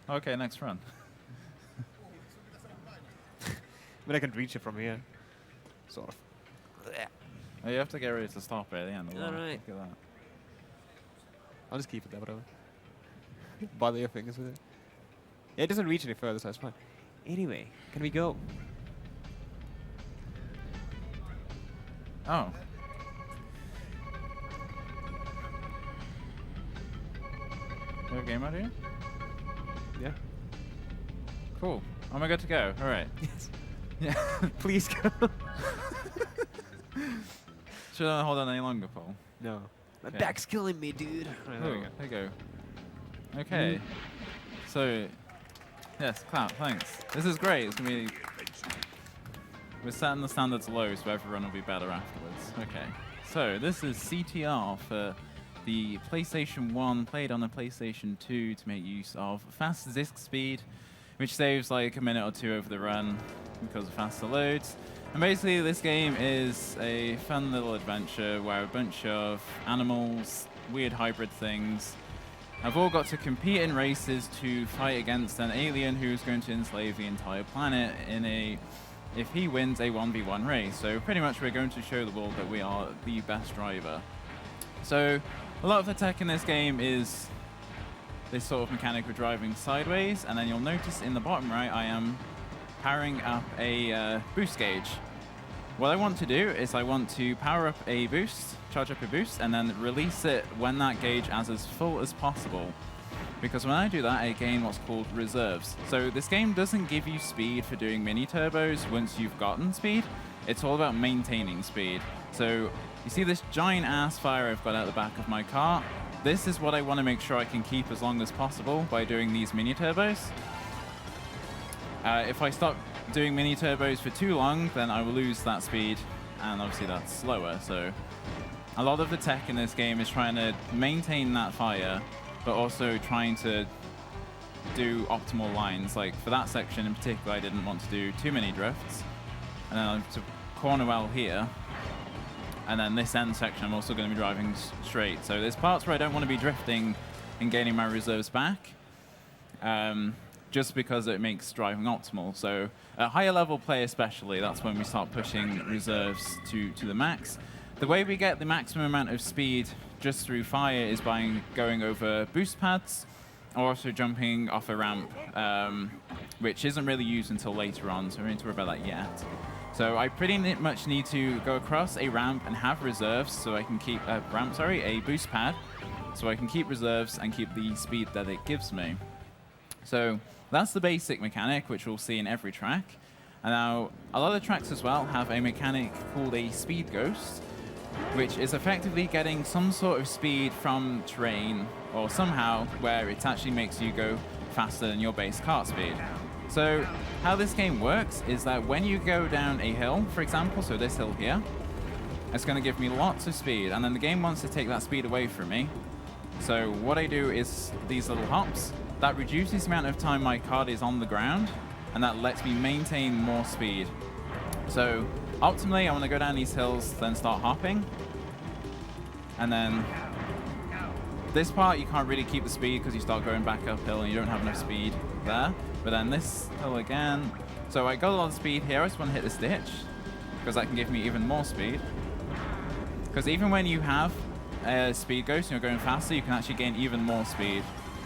Okay, next run. But I can reach it from here. Sort of. Oh, you have to get ready to stop it at the end. All right. Look at that. I'll just keep it there, whatever. Bother your fingers with it. Yeah, it doesn't reach any further, so it's fine. Anyway, can we go? Oh. You have a game mode here? Yeah. Cool. Am I good to go? All right. Yes. Yeah. Please go. Should I hold on any longer, Paul? No. My Okay. back's killing me, dude. Right, there we Ooh, go. there you go. Okay. So, yes, clap, thanks. This is great. It's going to be... We're setting the standards low, so everyone will be better afterwards. Okay. So, this is CTR for the PlayStation 1, played on the PlayStation 2 to make use of fast disk speed, which saves like a minute or two over the run because of faster loads. And basically, this game is a fun little adventure where a bunch of animals, weird hybrid things, have all got to compete in races to fight against an alien who's going to enslave the entire planet in a, if he wins, a 1v1 race. So pretty much we're going to show the world that we are the best driver. So a lot of the tech in this game is this sort of mechanic of driving sideways, and then you'll notice in the bottom right I am powering up a boost gauge. What I want to do is I want to power up a boost, charge up a boost, and then release it when that gauge is as full as possible. Because when I do that, I gain what's called reserves. So this game doesn't give you speed for doing mini turbos once you've gotten speed. It's all about maintaining speed. So you see this giant ass fire I've got out the back of my car? This is what I want to make sure I can keep as long as possible by doing these mini turbos. If I stop doing mini turbos for too long, then I will lose that speed, and obviously that's slower. So a lot of the tech in this game is trying to maintain that fire, but also trying to do optimal lines. Like for that section in particular, I didn't want to do too many drifts. And then to corner well here. And then this end section, I'm also going to be driving straight. So there's parts where I don't want to be drifting and gaining my reserves back, just because it makes driving optimal. So at higher level play especially, that's when we start pushing reserves to the max. The way we get the maximum amount of speed just through fire is by going over boost pads, or also jumping off a ramp, which isn't really used until later on, so we don't need to worry about that yet. So I pretty much need to go across a ramp and have reserves so I can keep a boost pad, so I can keep reserves and keep the speed that it gives me. So that's the basic mechanic, which we'll see in every track. And now a lot of tracks as well have a mechanic called a speed ghost, which is effectively getting some sort of speed from terrain or somehow where it actually makes you go faster than your base kart speed. So how this game works is that when you go down a hill, for example, so this hill here, it's going to give me lots of speed, and then the game wants to take that speed away from me. So what I do is these little hops. That reduces the amount of time my kart is on the ground, and that lets me maintain more speed. So optimally, I want to go down these hills, then start hopping. And then this part, you can't really keep the speed because you start going back uphill and you don't have enough speed there. But then this hill again. So I got a lot of speed here. I just want to hit this ditch because that can give me even more speed. Because even when you have a speed ghost and you're going faster, you can actually gain even more speed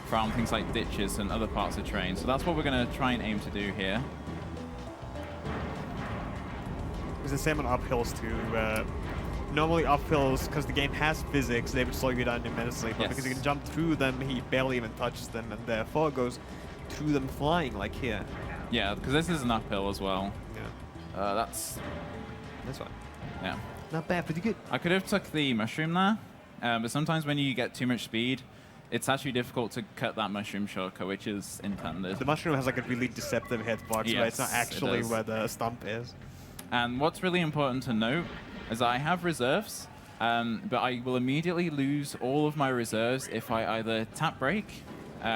from things like ditches and other parts of terrain. So that's what we're going to try and aim to do here. It's the same on uphills too. Normally uphills, because the game has physics, they would slow you down immensely. But because you can jump through them, he barely even touches them, and therefore goes through them flying, like here. Yeah, because this is an uphill as well. Yeah. That's fine. Yeah. Not bad, pretty good. I could have took the mushroom there, but sometimes when you get too much speed, it's actually difficult to cut that mushroom shortcut, which is intended. The mushroom has like a really deceptive hitbox, yes, right? It's not actually it where the stump is. And what's really important to note is I have reserves, but I will immediately lose all of my reserves if I either tap brake,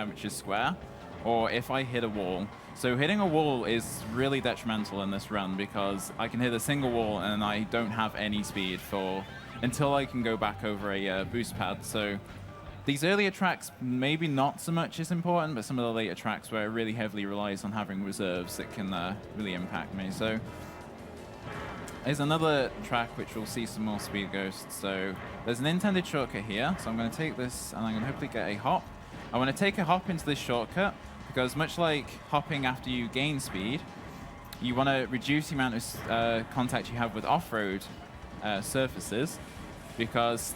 which is square, or if I hit a wall. So hitting a wall is really detrimental in this run because I can hit a single wall and I don't have any speed until I can go back over a boost pad. So These earlier tracks, maybe not so much is important, but some of the later tracks where it really heavily relies on having reserves that can really impact me. So there's another track which will see some more speed ghosts. So there's an intended shortcut here. So I'm going to take this and I'm going to hopefully get a hop. I want to take a hop into this shortcut because much like hopping after you gain speed, you want to reduce the amount of contact you have with off-road surfaces because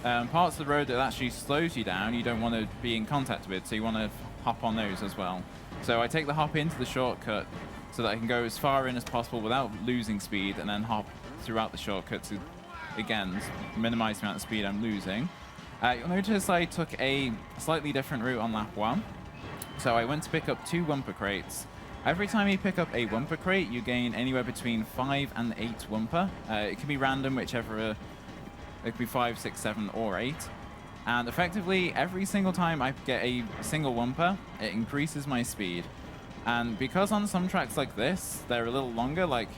parts of the road that actually slows you down, you don't want to be in contact with, so you want to hop on those as well. So I take the hop into the shortcut so that I can go as far in as possible without losing speed, and then hop throughout the shortcut to, again, minimize the amount of speed I'm losing. You'll notice I took a slightly different route on lap 1. So I went to pick up 2 Wumper crates. Every time you pick up a Wumper crate, you gain anywhere between 5 and 8 Wumper. It can be random, whichever. It could be 5, 6, 7, or 8. And effectively, every single time I get a single Wumper, it increases my speed. And because on some tracks like this, they're a little longer, like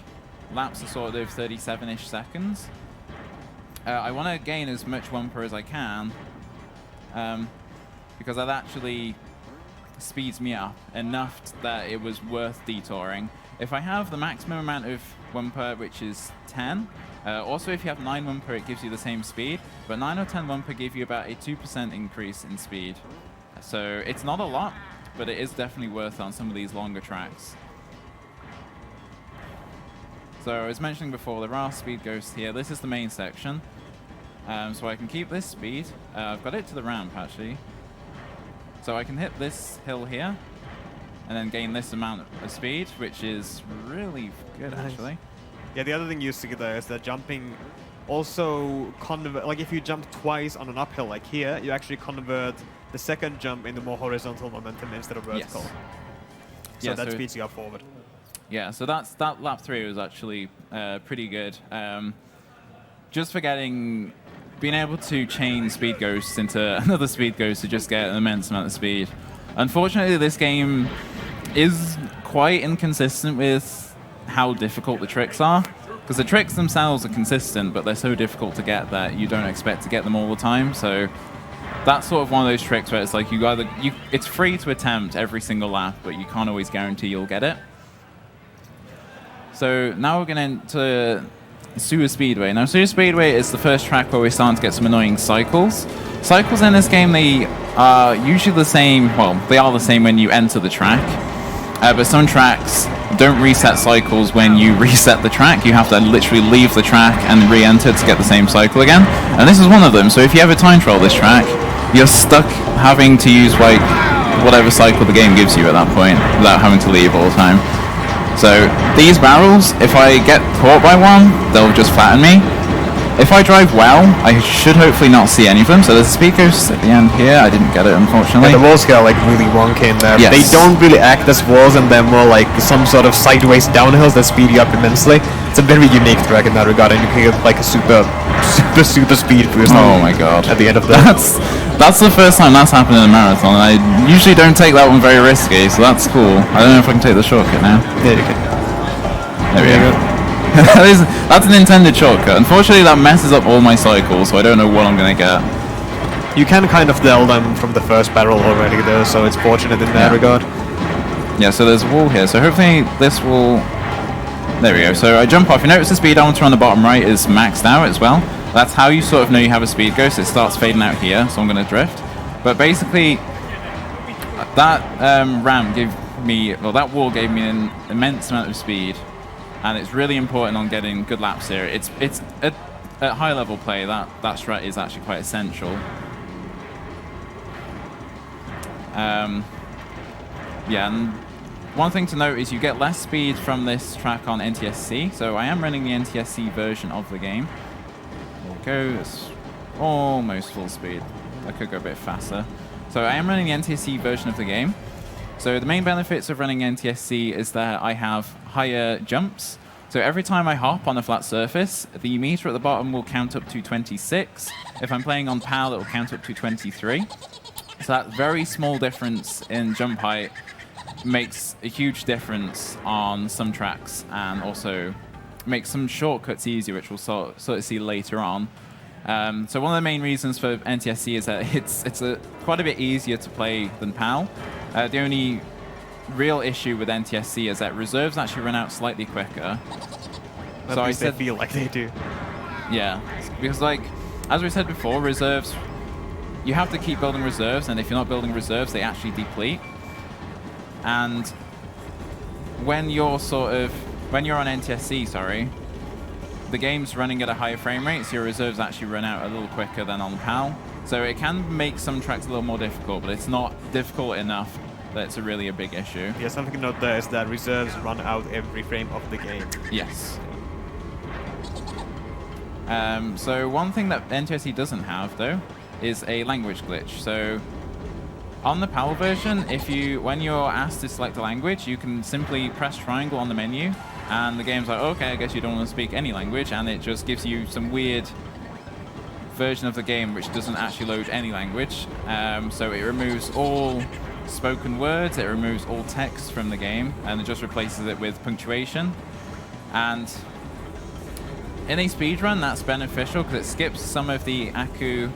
laps are sort of 37-ish seconds, I want to gain as much Wumper as I can, because that actually speeds me up enough that it was worth detouring. If I have the maximum amount of Wumper, which is 10, also if you have 9 Wumper, it gives you the same speed, but 9 or 10 Wumper give you about a 2% increase in speed. So it's not a lot, but it is definitely worth it on some of these longer tracks. So I was mentioning before, there are speed ghosts here. This is the main section. So I can keep this speed. I've got it to the ramp, actually. So I can hit this hill here, and then gain this amount of speed, which is really good, actually. Yeah, the other thing you see there is that jumping also convert, like if you jump twice on an uphill like here, you actually convert the second jump into more horizontal momentum instead of vertical. Yes. So Yeah, that speeds you up forward. Yeah, so that lap 3 was actually pretty good. Just for being able to chain speed ghosts into another speed ghost to just get an immense amount of speed. Unfortunately, this game is quite inconsistent with how difficult the tricks are, because the tricks themselves are consistent, but they're so difficult to get that you don't expect to get them all the time. So that's sort of one of those tricks where it's like it's free to attempt every single lap, but you can't always guarantee you'll get it. So now we're going to Sewer Speedway. Now, Sewer Speedway is the first track where we're starting to get some annoying cycles. Cycles in this game, they are usually the same. Well, they are the same when you enter the track. But some tracks don't reset cycles when you reset the track. You have to literally leave the track and re-enter to get the same cycle again. And this is one of them. So if you ever time trial this track, you're stuck having to use like whatever cycle the game gives you at that point without having to leave all the time. So these barrels, if I get caught by one, they'll just flatten me. If I drive well, I should hopefully not see any of them. So there's a speed ghost at the end here. I didn't get it, unfortunately. And the walls get like really wonky in there. Yes. They don't really act as walls, and they're more like some sort of sideways downhills that speed you up immensely. It's a very unique track in that regard, and you can get like a super speed boost. Oh my god! At the end of that, that's the first time that's happened in a marathon. I usually don't take that one very risky, so that's cool. I don't know if I can take the shortcut now. Yeah, you can. There we go. That's an intended shortcut. Unfortunately, that messes up all my cycles, so I don't know what I'm going to get. You can kind of tell them from the first barrel already, though, so it's fortunate in that regard. Yeah, so there's a wall here, so hopefully this will... There we go. So I jump off. You notice the speedometer on the bottom right is maxed out as well. That's how you sort of know you have a speed ghost. It starts fading out here, so I'm going to drift. But basically, that ramp gave me... Well, that wall gave me an immense amount of speed. And it's really important on getting good laps here. It's at high level play, that strat is actually quite essential. Yeah, and one thing to note is you get less speed from this track on NTSC. So I am running the NTSC version of the game. There we go, it's almost full speed. I could go a bit faster. So I am running the NTSC version of the game. So the main benefits of running NTSC is that I have higher jumps. So every time I hop on a flat surface, the meter at the bottom will count up to 26. If I'm playing on PAL, it will count up to 23. So that very small difference in jump height makes a huge difference on some tracks, and also makes some shortcuts easier, which we'll sort of see later on. So one of the main reasons for NTSC is that it's quite a bit easier to play than PAL. The only real issue with NTSC is that reserves actually run out slightly quicker. At least they feel like they do. Yeah, because like, as we said before, reserves, you have to keep building reserves, and if you're not building reserves, they actually deplete. And when you're on NTSC, sorry, the game's running at a higher frame rate, so your reserves actually run out a little quicker than on PAL. So it can make some tracks a little more difficult, but it's not difficult enough that it's really a big issue. Yeah, something to note there is that reserves run out every frame of the game. Yes. So one thing that NTSC doesn't have, though, is a language glitch. So on the PAL version, when you're asked to select a language, you can simply press triangle on the menu, and the game's like, okay, I guess you don't want to speak any language, and it just gives you some weird version of the game which doesn't actually load any language. So it removes all spoken words, it removes all text from the game, and it just replaces it with punctuation. And in a speedrun, that's beneficial because it skips some of the Aku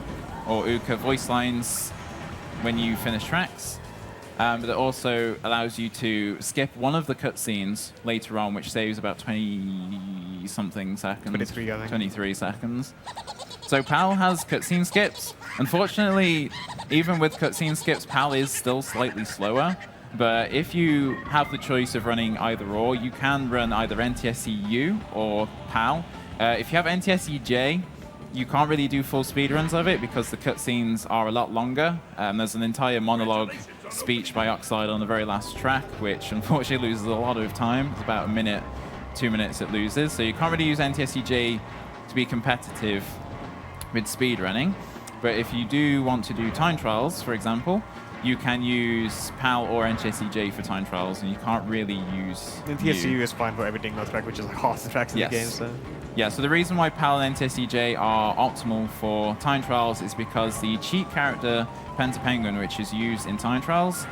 or Uka voice lines when you finish tracks, but it also allows you to skip one of the cutscenes later on, which saves about 20-something seconds. 23, I think. 23 seconds. So PAL has cutscene skips. Unfortunately, even with cutscene skips, PAL is still slightly slower. But if you have the choice of running either or, you can run either NTSC-U or PAL. If you have NTSC-J, you can't really do full speedruns of it because the cutscenes are a lot longer. There's an entire monologue speech by Oxide on the very last track, which unfortunately loses a lot of time. It's about a minute, 2 minutes it loses. So you can't really use NTSC-J to be competitive with speedrunning. But if you do want to do time trials, for example, you can use PAL or NTSC-J for time trials, and you can't really use NTSC-U is fine for every Dingo track, which is like half the tracks in the game. So. Yeah, so the reason why PAL and NTSC-J are optimal for time trials is because the cheat character Pentapenguin, which is used in time trials,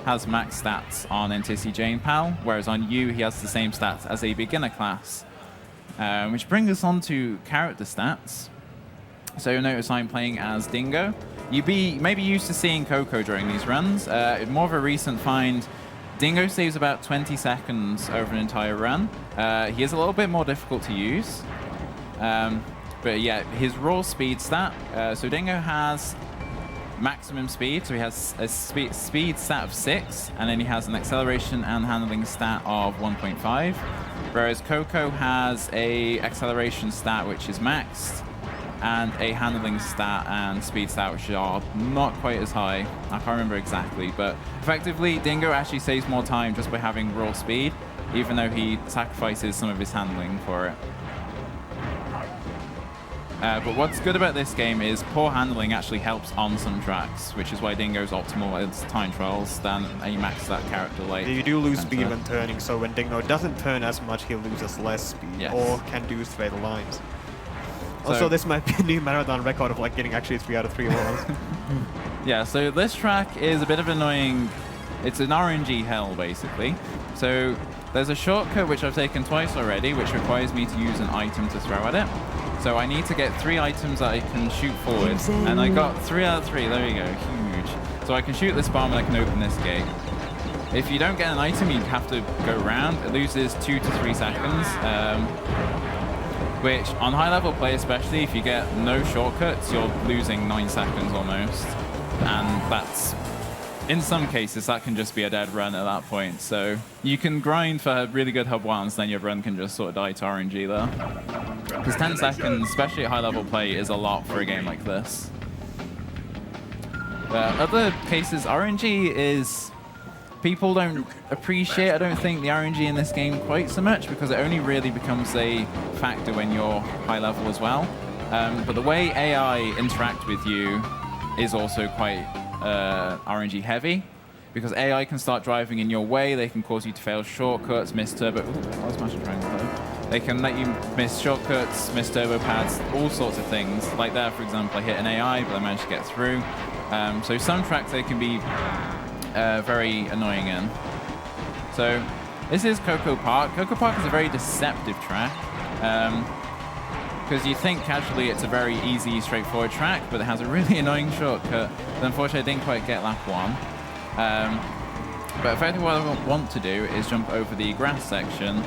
has max stats on NTSC-J and PAL, whereas on U he has the same stats as a beginner class. Which brings us on to character stats. So you'll notice I'm playing as Dingo. You may be used to seeing Coco during these runs. More of a recent find, Dingo saves about 20 seconds over an entire run. He is a little bit more difficult to use. But yeah, his raw speed stat. So Dingo has maximum speed, so he has a speed stat of 6, and then he has an acceleration and handling stat of 1.5. Whereas Coco has a acceleration stat which is maxed, and a handling stat and speed stat which are not quite as high. I can't remember exactly, but effectively Dingo actually saves more time just by having raw speed, even though he sacrifices some of his handling for it. But what's good about this game is poor handling actually helps on some tracks, which is why Dingo's optimal as time trials than a maxed out character like You do lose speed when turning, so when Dingo doesn't turn as much, he loses less speed, or can do straight lines. Also, this might be a new marathon record of like getting actually 3 out of 3 walls. Yeah, so this track is a bit of annoying. It's an RNG hell, basically. So there's a shortcut which I've taken twice already, which requires me to use an item to throw at it. So I need to get 3 items that I can shoot forward. And I got 3 out of 3. There we go. Huge. So I can shoot this bomb and I can open this gate. If you don't get an item, you have to go around. It loses 2 to 3 seconds. Which, on high-level play especially, if you get no shortcuts, you're losing 9 seconds almost. And that's, in some cases, that can just be a dead run at that point. So you can grind for really good hub ones, then your run can just sort of die to RNG there. Because 10 seconds, especially at high-level play, is a lot for a game like this. Other cases, RNG is... People don't appreciate, I don't think, the RNG in this game quite so much because it only really becomes a factor when you're high level as well. But the way AI interact with you is also quite RNG heavy because AI can start driving in your way, they can cause you to fail shortcuts, miss turbo... Ooh, I was smashing triangle though. They can let you miss shortcuts, miss turbo pads, all sorts of things. Like there, for example, I hit an AI, but I managed to get through. So some tracks they can be very annoying in. So this is Coco Park. Coco Park is a very deceptive track. because you think casually it's a very easy, straightforward track, but it has a really annoying shortcut that unfortunately I didn't quite get lap 1. But effectively what I want to do is jump over the grass section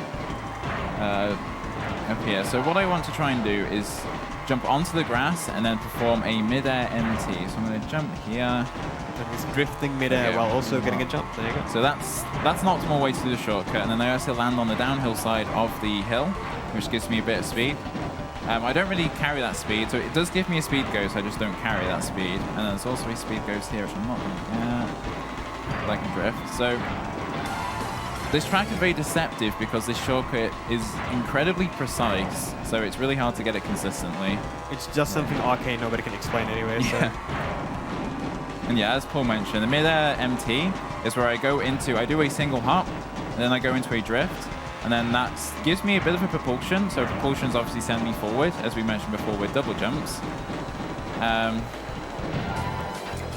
up here. So what I want to try and do is jump onto the grass and then perform a mid-air MT. So I'm going to jump here. And he's drifting mid-air while also getting a jump. There you go. So that's an optimal way to do the shortcut. And then I also land on the downhill side of the hill, which gives me a bit of speed. I don't really carry that speed, so it does give me a speed ghost, I just don't carry that speed. And then there's also a speed ghost here, which I'm not going to get, but I can drift. So this track is very deceptive because this shortcut is incredibly precise, so it's really hard to get it consistently. It's just something arcane nobody can explain anyway. Yeah. So. And yeah, as Paul mentioned, the mid-air MT is where I do a single hop, and then I go into a drift. And then that gives me a bit of a propulsion. So propulsions obviously send me forward, as we mentioned before with double jumps. And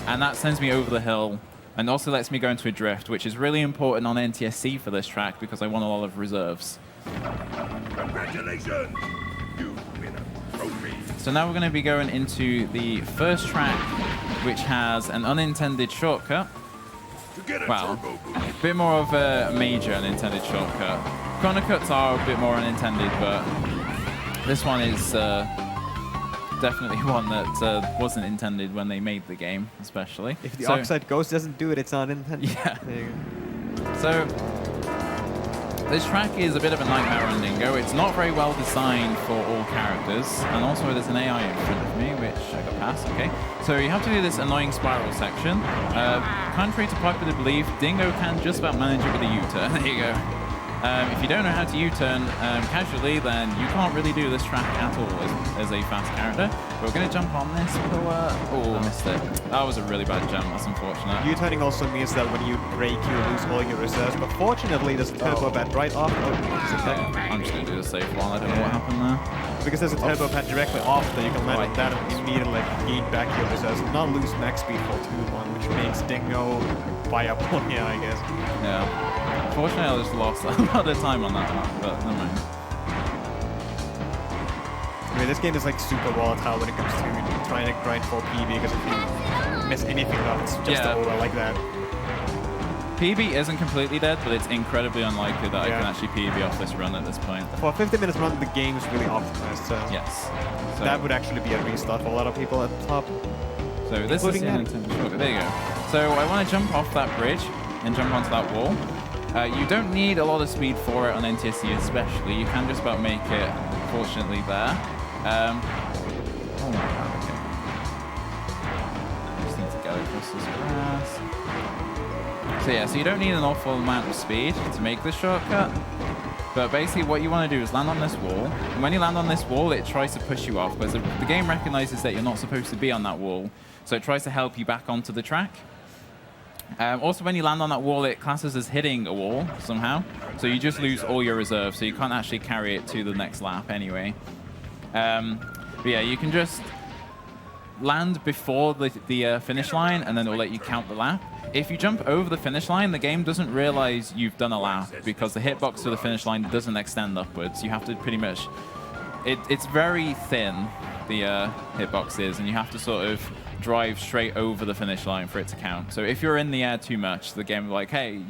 that sends me over the hill and also lets me go into a drift, which is really important on NTSC for this track because I want a lot of reserves. Congratulations! You win a trophy. So now we're going to be going into the first track, which has an unintended shortcut. Well, a bit more of a major unintended shortcut. Corner cuts are a bit more unintended, but this one is definitely one that wasn't intended when they made the game, especially. If the Oxide Ghost doesn't do it, it's not intended. Yeah. So this track is a bit of a nightmare on Dingo. It's not very well designed for all characters, and also there's an AI in front of me, which I got past. Okay. So you have to do this annoying spiral section. Contrary to popular belief, Dingo can just about manage it with a U-turn. There you go. If you don't know how to U-turn casually, then you can't really do this track at all as a fast character. But we're going to jump on this pillar. Oh, missed it. That was a really bad jump. That's unfortunate. U-turning also means that when you brake, you lose all your reserves. But fortunately, there's a turbo pad right after. I'm just going to do the safe one. I don't know what happened there. Because there's a turbo pad directly after, you can land on that and immediately gain back your reserves. Not lose max speed for 2-1, which makes Dingo viable here, I guess. Yeah. Unfortunately, I just lost a lot of time on that map, but never mind. I mean, this game is like super volatile when it comes to trying to grind for PB, because if you miss anything up, it's just over like that. PB isn't completely dead, but it's incredibly unlikely that I can actually PB off this run at this point. For a 50-minute run, the game is really optimized, so yes. So that would actually be a restart for a lot of people at the top. So this is the unintended shortcut. There you go. So I want to jump off that bridge and jump onto that wall. You don't need a lot of speed for it on NTSC especially. You can just about make it, fortunately, there. Oh my god, okay. Just need to get across this grass. So yeah, so you don't need an awful amount of speed to make this shortcut. But basically what you want to do is land on this wall. And when you land on this wall, it tries to push you off. Because the game recognizes that you're not supposed to be on that wall. So it tries to help you back onto the track. Also, when you land on that wall, it classes as hitting a wall somehow. So you just lose all your reserves, so you can't actually carry it to the next lap anyway. But yeah, you can just land before the finish line, and then it'll let you count the lap. If you jump over the finish line, the game doesn't realize you've done a lap, because the hitbox to the finish line doesn't extend upwards. You have to pretty much... It's very thin, the hitbox is, and you have to sort of drive straight over the finish line for it to count. So if you're in the air too much, the game will be like, hey,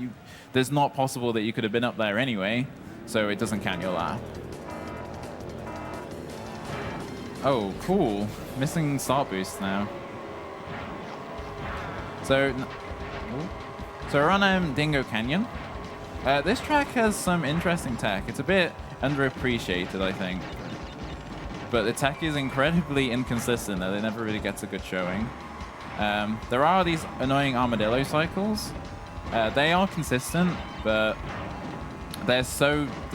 there's not possible that you could have been up there anyway, so it doesn't count your lap. Oh, cool. Missing start boost now. So we're on Dingo Canyon. This track has some interesting tech. It's a bit underappreciated, I think. But the tech is incredibly inconsistent. It never really gets a good showing. There are these annoying armadillo cycles. They are consistent, but the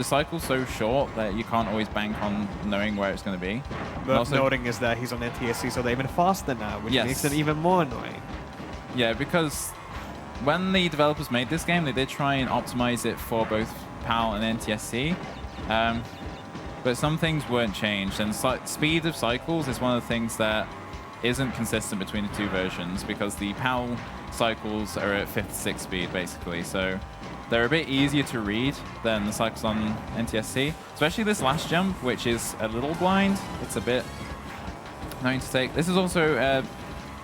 cycle's so short that you can't always bank on knowing where it's going to be. Worth noting is that he's on NTSC, so they're even faster now, which makes it even more annoying. Yeah, because when the developers made this game, they did try and optimize it for both PAL and NTSC. But some things weren't changed, and speed of cycles is one of the things that isn't consistent between the two versions because the PAL cycles are at 5th, 6th speed, basically. So they're a bit easier to read than the cycles on NTSC, especially this last jump, which is a little blind. It's a bit annoying to take. This is also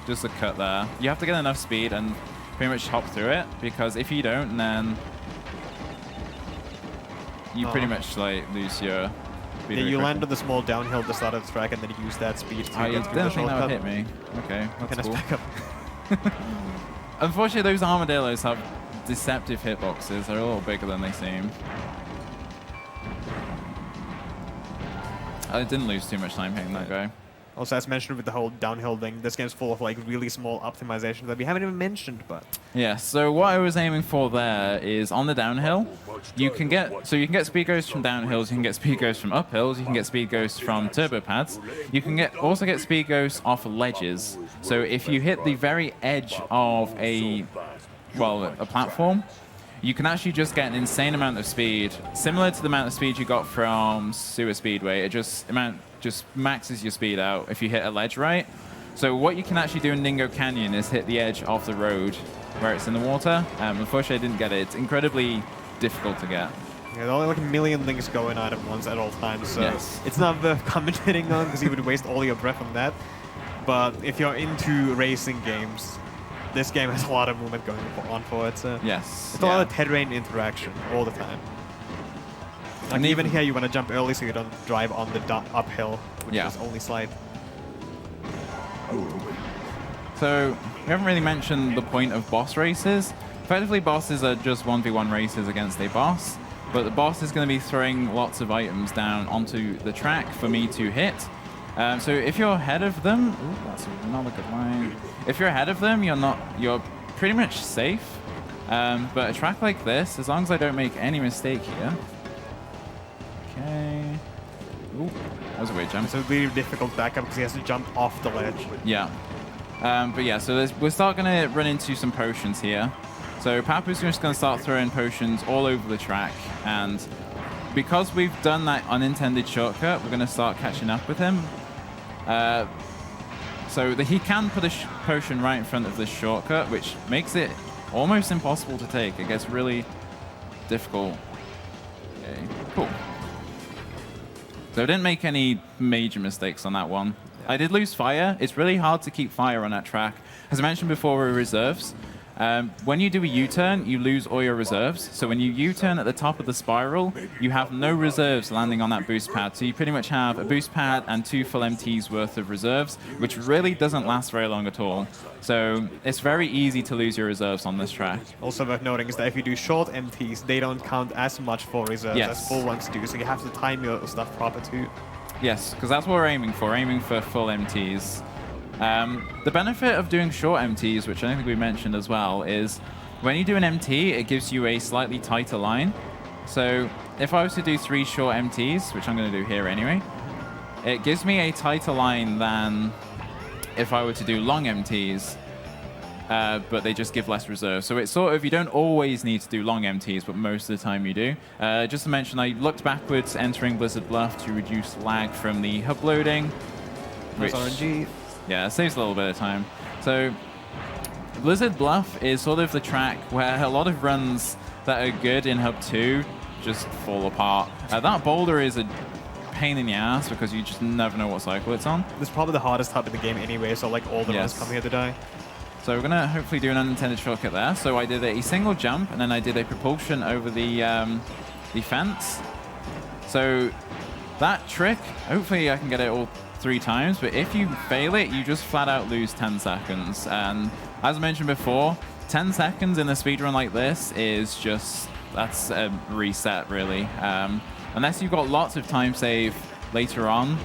just a cut there. You have to get enough speed and pretty much hop through it, because if you don't, then you pretty much like lose your speed. Yeah, you land on the small downhill at the start of the track and then you use that speed to I get through the didn't think that shortcut. would hit me. Okay, that's cool. Back up. Unfortunately, those armadillos have deceptive hitboxes. They're a little bigger than they seem. I didn't lose too much time hitting that guy. Also, as mentioned with the whole downhill thing, this game's full of like really small optimizations that we haven't even mentioned, but... Yeah, so what I was aiming for there is on the downhill, you can get speed ghosts from downhills, you can get speed ghosts from uphills, you can get speed ghosts from turbo pads, you can also get speed ghosts off ledges. So if you hit the very edge of a platform, you can actually just get an insane amount of speed, similar to the amount of speed you got from Sewer Speedway. It just maxes your speed out if you hit a ledge right. So what you can actually do in Dingo Canyon is hit the edge of the road where it's in the water. Unfortunately, I didn't get it. It's incredibly difficult to get. Yeah, there are only like a million things going on at once at all times, so Yes. it's not worth commentating on because you would waste all your breath on that. But if you're into racing games, this game has a lot of movement going on for it. So Yes. it's a lot of terrain interaction all the time. Like And even here, you want to jump early so you don't drive on the uphill, which Yeah. is only slide. So we haven't really mentioned the point of boss races. Effectively, bosses are just 1v1 races against a boss, but the boss is going to be throwing lots of items down onto the track for me to hit. So if you're ahead of them, ooh, that's not a good line. If you're ahead of them, you're pretty much safe. But a track like this, as long as I don't make any mistake here. Okay. Ooh, that was a weird jump. It's a really difficult backup because he has to jump off the ledge. Yeah. But yeah, so we're going to run into some potions here. So Papu's just going to start throwing potions all over the track. And because we've done that unintended shortcut, we're going to start catching up with him. So he can put a potion right in front of this shortcut, which makes it almost impossible to take. It gets really difficult. Okay, cool. So I didn't make any major mistakes on that one. I did lose fire. It's really hard to keep fire on that track. As I mentioned before, with reserves, when you do a U-turn, you lose all your reserves. So when you U-turn at the top of the spiral, you have no reserves landing on that boost pad. So you pretty much have a boost pad and 2 full MTs worth of reserves, which really doesn't last very long at all. So it's very easy to lose your reserves on this track. Also worth noting is that if you do short MTs, they don't count as much for reserves as full ones do. So you have to time your stuff proper too. Yes, because that's what we're aiming for full MTs. The benefit of doing short MTs, which I don't think we mentioned as well, is when you do an MT, it gives you a slightly tighter line. So if I was to do 3 short MTs, which I'm going to do here anyway, it gives me a tighter line than if I were to do long MTs, but they just give less reserve. So it's sort of, you don't always need to do long MTs, but most of the time you do. Just to mention, I looked backwards entering Blizzard Bluff to reduce lag from the hub loading. Which, RNG. yeah, it saves a little bit of time. So Blizzard Bluff is sort of the track where a lot of runs that are good in Hub 2 just fall apart. That boulder is a pain in the ass because you just never know what cycle it's on. This is probably the hardest hub in the game anyway, so like all the runs come here to die. So we're going to hopefully do an unintended shortcut there. So I did a single jump, and then I did a propulsion over the fence. So that trick, hopefully I can get it all 3 times, but if you fail it, you just flat out lose 10 seconds. And as I mentioned before, 10 seconds in a speedrun like this is just, that's a reset, really. Unless you've got lots of time save later on.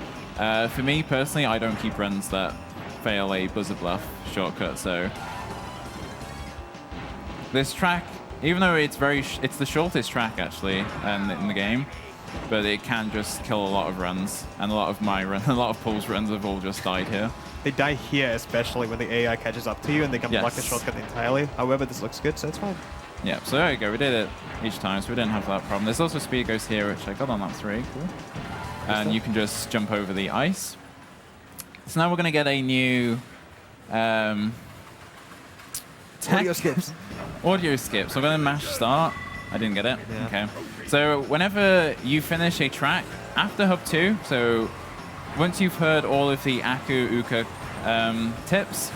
For me, personally, I don't keep runs that fail a Blizzard Bluff shortcut, so this track, even though it's it's the shortest track actually in the game, but it can just kill a lot of runs, and a lot of Paul's runs have all just died here. They die here, especially when the AI catches up to you and they can block the shortcut entirely. However, this looks good, so it's fine. Yeah, so there you go. We did it each time, so we didn't have that problem. There's also speed ghost here, which I got on lap 3. Cool. And you can just jump over the ice. So now we're going to get a new Audio skips. Audio skip. So I'm going to mash start. I didn't get it. Yeah. Okay. So whenever you finish a track after hub 2, so once you've heard all of the Aku Uka tips,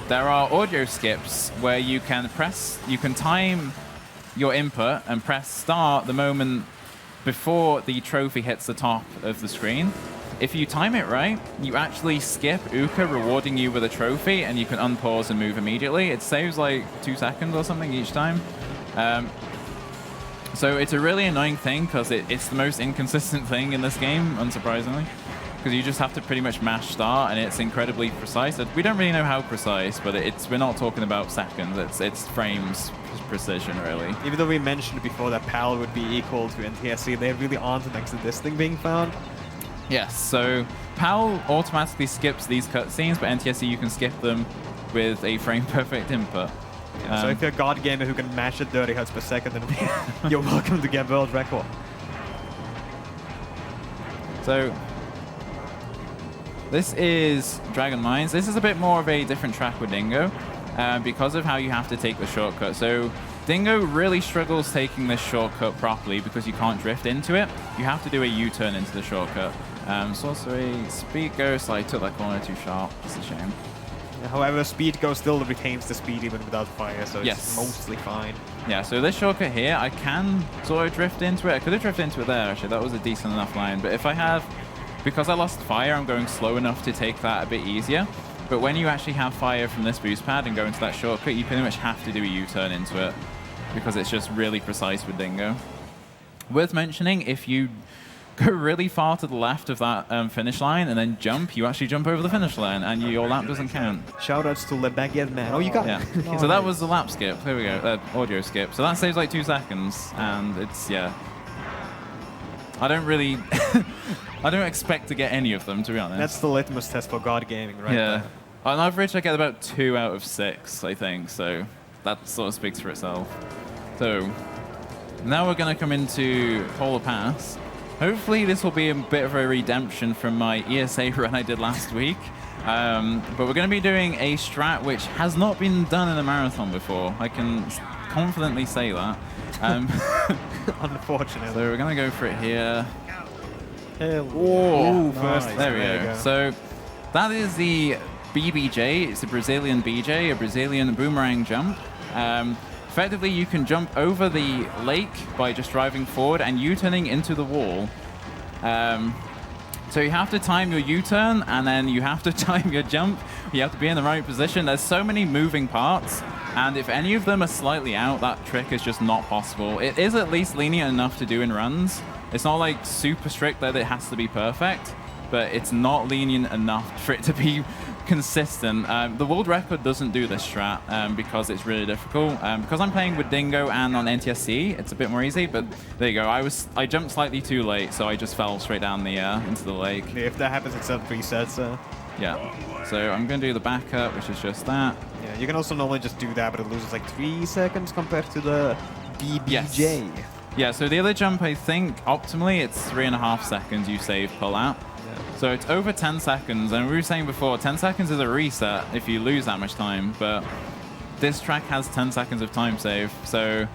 there are audio skips where you can time your input and press start the moment before the trophy hits the top of the screen. If you time it right, you actually skip Uka, rewarding you with a trophy, and you can unpause and move immediately. It saves like 2 seconds or something each time. So it's a really annoying thing because it's the most inconsistent thing in this game, unsurprisingly. Because you just have to pretty much mash start, and it's incredibly precise. We don't really know how precise, but we're not talking about seconds. It's frames precision, really. Even though we mentioned before that PAL would be equal to NTSC, they really aren't next to this thing being found. Yes, so PAL automatically skips these cutscenes, but NTSC you can skip them with a frame-perfect input. Yeah, so if you're a God gamer who can mash at 30 Hz per second, then you're welcome to get world record. So this is Dragon Mines. This is a bit more of a different track with Dingo because of how you have to take the shortcut. So Dingo really struggles taking this shortcut properly because you can't drift into it. You have to do a U-turn into the shortcut. Sorcery, Speed Ghost, I took that corner too sharp. It's a shame. However, Speed Ghost still retains the speed even without fire, so yes. It's mostly fine. Yeah, so this shortcut here, I can sort of drift into it. I could have drifted into it there, actually. That was a decent enough line. But if I have, because I lost fire, I'm going slow enough to take that a bit easier. But when you actually have fire from this boost pad and go into that shortcut, you pretty much have to do a U-turn into it because it's just really precise with Dingo. Worth mentioning, if you go really far to the left of that finish line and then jump, you actually jump over the finish line and your lap doesn't count. Shoutouts to Le Baguette Man. Oh, you got it. So that was the lap skip. There we go. Audio skip. So that saves like 2 seconds, and it's, yeah. I don't really... I don't expect to get any of them, to be honest. That's the litmus test for God gaming, right? Yeah. There. On average, I get about 2 out of 6, I think, so that sort of speaks for itself. So now we're going to come into Polar Pass. Hopefully this will be a bit of a redemption from my ESA run I did last week. But we're going to be doing a strat which has not been done in a marathon before. I can confidently say that. Unfortunately. So we're going to go for it here. Ooh, first. There we go. So that is the BBJ. It's a Brazilian BJ, a Brazilian boomerang jump. Effectively, you can jump over the lake by just driving forward and U-turning into the wall. So you have to time your U-turn, and then you have to time your jump. You have to be in the right position. There's so many moving parts, and if any of them are slightly out, that trick is just not possible. It is at least lenient enough to do in runs. It's not like super strict that it has to be perfect, but it's not lenient enough for it to be consistent. The world record doesn't do this strat because it's really difficult. Because I'm playing with Dingo and on NTSC, it's a bit more easy, but there you go. I jumped slightly too late, so I just fell straight down the into the lake. Yeah, if that happens, it's up 3 sets. Yeah. So I'm going to do the backup, which is just that. Yeah, you can also normally just do that, but it loses like 3 seconds compared to the BBJ. Yes. Yeah, so the other jump, I think, optimally, it's 3.5 seconds you save per lap. So it's over 10 seconds, and we were saying before, 10 seconds is a reset if you lose that much time, but this track has 10 seconds of time save, so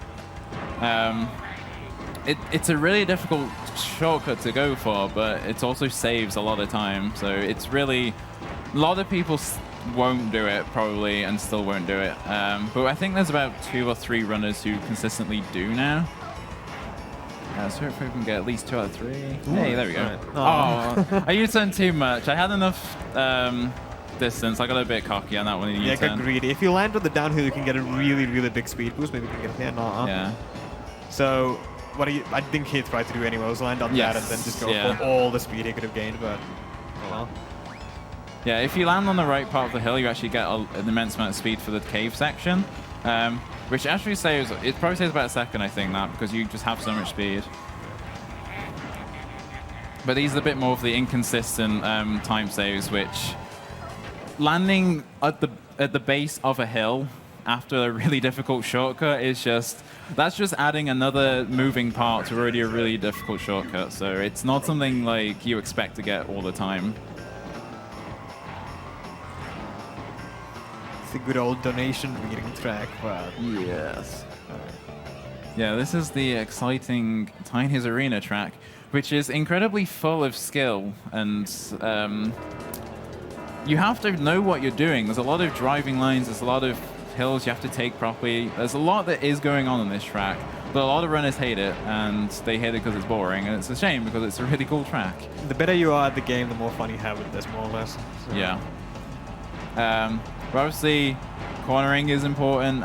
it's a really difficult shortcut to go for, but it also saves a lot of time, so it's really... A lot of people won't do it, probably, and still won't do it, but I think there's about 2 or 3 runners who consistently do now. So hopefully we can get at least 2 out of 3. Ooh, hey, there we go. Right. Oh, I U-turned too much. I had enough distance. I got a bit cocky on that one. Yeah, got greedy. If you land on the downhill, you can get a really, really big speed boost. Maybe you can get a hit. Yeah. So what I think he tried to do anyway was land on that and then just go for all the speed he could have gained, but oh well. Yeah, if you land on the right part of the hill, you actually get an immense amount of speed for the cave section. Which actually saves, it probably saves about a second, I think, that, because you just have so much speed. But these are a bit more of the inconsistent time saves, which landing at the base of a hill after a really difficult shortcut is just, that's just adding another moving part to already a really difficult shortcut. So it's not something like you expect to get all the time. the good old donation reading track, but Yes. Yeah, this is the exciting Tiny's Arena track, which is incredibly full of skill, and you have to know what you're doing. There's a lot of driving lines, there's a lot of hills you have to take properly. There's a lot that is going on in this track, but a lot of runners hate it, and they hate it because it's boring, and it's a shame because it's a really cool track. the better you are at the game, the more fun you have with this, more or less. So. Yeah. But obviously, cornering is important.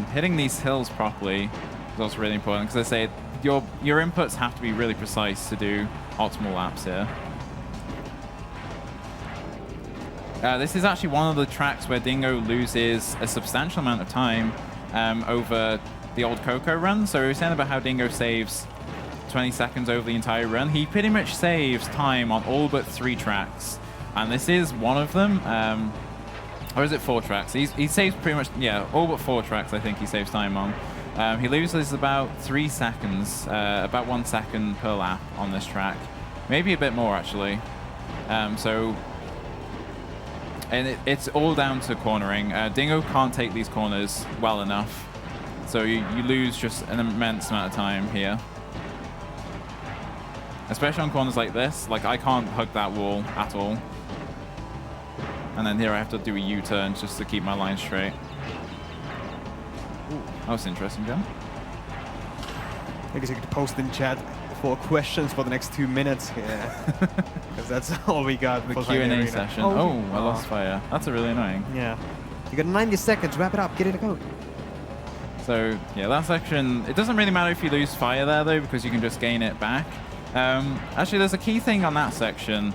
Hitting these hills properly is also really important, because I say your inputs have to be really precise to do optimal laps here. This is actually one of the tracks where Dingo loses a substantial amount of time over the old Coco run. So we were saying about how Dingo saves 20 seconds over the entire run. He pretty much saves time on all but 3 tracks. And this is one of them. Or is it 4 tracks? He saves pretty much, yeah, all but 4 tracks I think he saves time on. He loses about 3 seconds, about 1 second per lap on this track. Maybe a bit more actually. And it's all down to cornering. Dingo can't take these corners well enough. So you lose just an immense amount of time here. Especially on corners like this. Like, I can't hug that wall at all. And then here I have to do a U-turn just to keep my line straight. Ooh, that was interesting, John. I guess you could post in chat for questions for the next 2 minutes here. Because that's all we got. The for Q&A Arena. session. Oh, I lost fire. That's a really annoying. Yeah. You got 90 seconds. Wrap it up. Get it a go. So, yeah, that section, it doesn't really matter if you lose fire there, though, because you can just gain it back. Actually, there's a key thing on that section.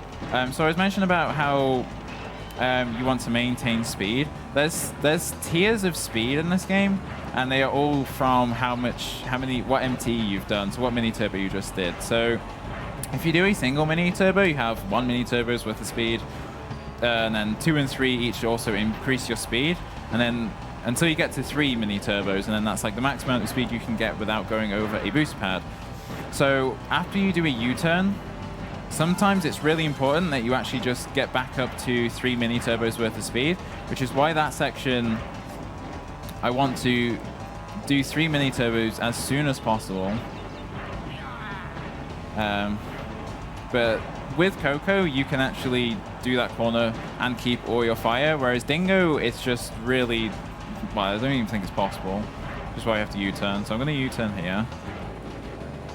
So I was mentioning about how you want to maintain speed. There's tiers of speed in this game, and they are all from what MT you've done, so what mini turbo you just did. So if you do a single mini turbo, you have 1 mini turbo's worth of speed, and then 2 and 3 each also increase your speed, and then until you get to 3 mini turbos, and then that's like the max amount of speed you can get without going over a boost pad. So after you do a U-turn, sometimes it's really important that you actually just get back up to 3 mini turbos worth of speed, which is why that section I want to do 3 mini turbos as soon as possible. But with Coco, you can actually do that corner and keep all your fire, whereas Dingo, it's just really, well, I don't even think it's possible. Which is why you have to U-turn. So I'm going to U-turn here.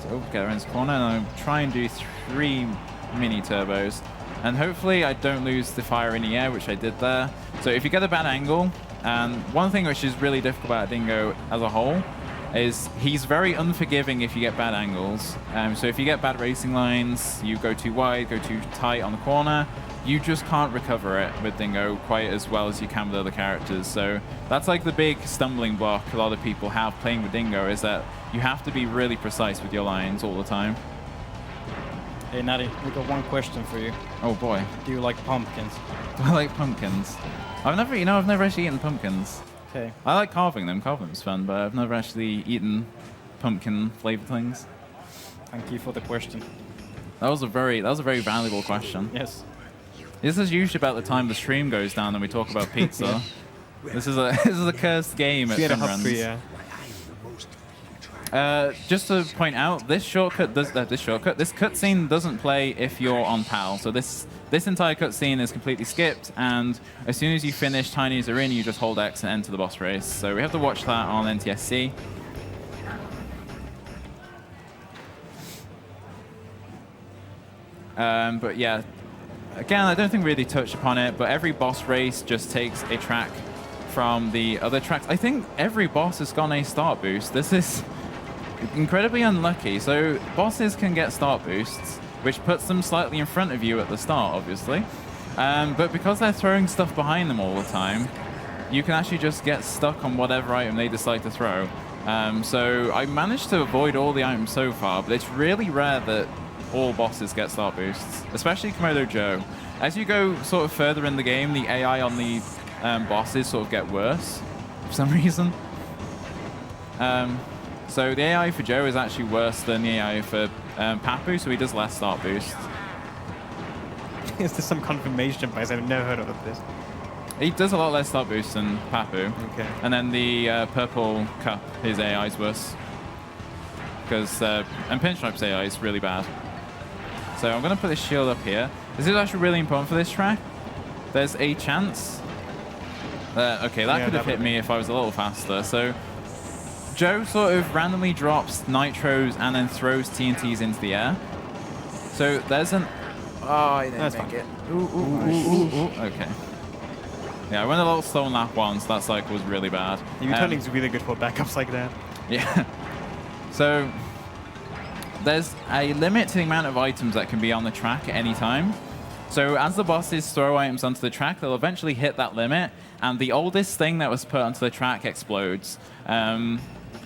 So get around this corner, and I'll try and do 3 mini turbos. And hopefully I don't lose the fire in the air, which I did there. So if you get a bad angle, and one thing which is really difficult about Dingo as a whole is he's very unforgiving if you get bad angles. So if you get bad racing lines, you go too wide, go too tight on the corner, you just can't recover it with Dingo quite as well as you can with other characters. So that's like the big stumbling block a lot of people have playing with Dingo, is that you have to be really precise with your lines all the time. Hey Natty, we got one question for you. Oh boy. Do you like pumpkins? Do I like pumpkins? I've never actually eaten pumpkins. Okay. I like carving them. Carving them's fun, but I've never actually eaten pumpkin flavored things. Thank you for the question. That was a very valuable question. Yes. This is usually about the time the stream goes down and we talk about pizza. This is a cursed game at FINNRUNS. Just to point out, this cutscene doesn't play if you're on PAL. So this entire cutscene is completely skipped, and as soon as you finish Tiny's Arena, you just hold X and enter the boss race. So we have to watch that on NTSC. But yeah, again, I don't think we really touched upon it, but every boss race just takes a track from the other tracks. I think every boss has got a start boost. This is incredibly unlucky. So bosses can get start boosts, which puts them slightly in front of you at the start, obviously. But because they're throwing stuff behind them all the time, you can actually just get stuck on whatever item they decide to throw. So I managed to avoid all the items so far, but it's really rare that all bosses get start boosts, especially Komodo Joe. As you go sort of further in the game, the AI on the bosses sort of get worse for some reason. So the AI for Joe is actually worse than the AI for Papu, so he does less start boosts. Is this some confirmation bias? I've never heard of this. He does a lot less start boost than Papu. Okay. And then the purple cup, his AI is worse. Because, and Pinstripe's AI is really bad. So I'm going to put this shield up here. This is actually really important for this track. There's a chance. Okay, that could have hit me if I was a little faster. So Joe sort of randomly drops nitros and then throws TNTs into the air. So there's an... Oh, I didn't make it. Okay. Yeah, I went a little slow on lap 1, so that cycle was really bad. U-turning is really good for backups like that. Yeah. So there's a limit to the amount of items that can be on the track at any time. So as the bosses throw items onto the track, they'll eventually hit that limit, and the oldest thing that was put onto the track explodes.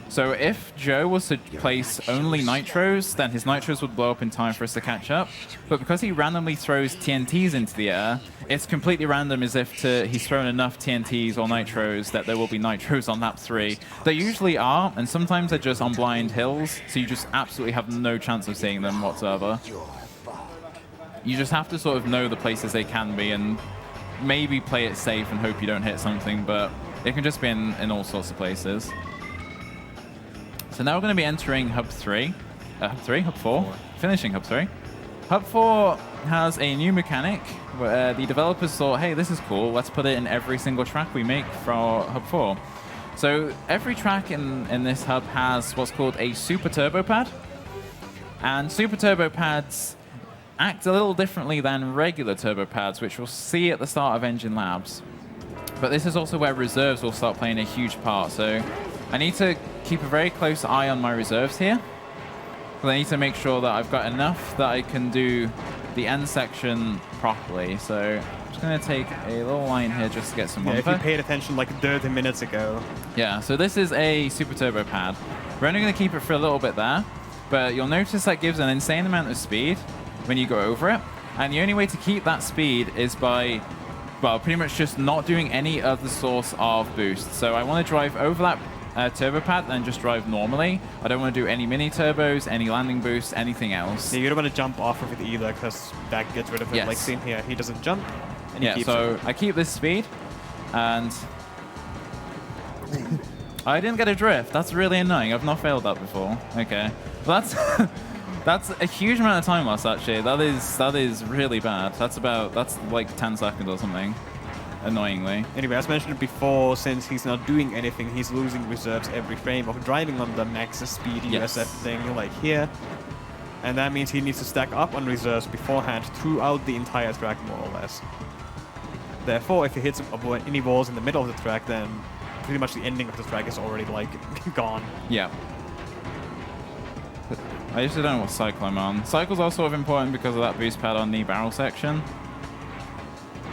So if Joe was to place only nitros, then his nitros would blow up in time for us to catch up. But because he randomly throws TNTs into the air, it's completely random as if he's thrown enough TNTs or nitros that there will be nitros on lap 3. They usually are, and sometimes they're just on blind hills, so you just absolutely have no chance of seeing them whatsoever. You just have to sort of know the places they can be and maybe play it safe and hope you don't hit something, but it can just be in all sorts of places. So now we're going to be entering Hub 3. Hub 4. Finishing Hub 3. Hub 4 has a new mechanic where the developers thought, hey, this is cool, let's put it in every single track we make for Hub 4. So every track in this hub has what's called a Super Turbo Pad. And Super Turbo Pads act a little differently than regular turbo pads, which we'll see at the start of Engine Labs. But this is also where reserves will start playing a huge part. So I need to keep a very close eye on my reserves here. But I need to make sure that I've got enough that I can do the end section properly. So I'm just going to take a little line here just to get some if you paid attention like 30 minutes ago. Yeah, so this is a Super Turbo Pad. We're only going to keep it for a little bit there. But you'll notice that gives an insane amount of speed when you go over it. And the only way to keep that speed is by, well, pretty much just not doing any other source of boost. So I want to drive over that turbo pad and just drive normally. I don't want to do any mini turbos, any landing boosts, anything else. Yeah, you don't want to jump off of it either, because that gets rid of it. Yes. Like seen here, he doesn't jump, and yeah, so I keep this speed, and I didn't get a drift. That's really annoying. I've not failed that before. Okay, well, that's that's a huge amount of time loss. Actually, that is really bad. That's like 10 seconds or something. Annoyingly. Anyway, as mentioned before, since he's not doing anything, he's losing reserves every frame of driving on the max speed USF thing, like here. And that means he needs to stack up on reserves beforehand throughout the entire track, more or less. Therefore, if he hits any walls in the middle of the track, then pretty much the ending of the track is already, like, gone. Yeah. I usually don't know what cycle I'm on. Cycle's also sort of important because of that boost pad on the barrel section.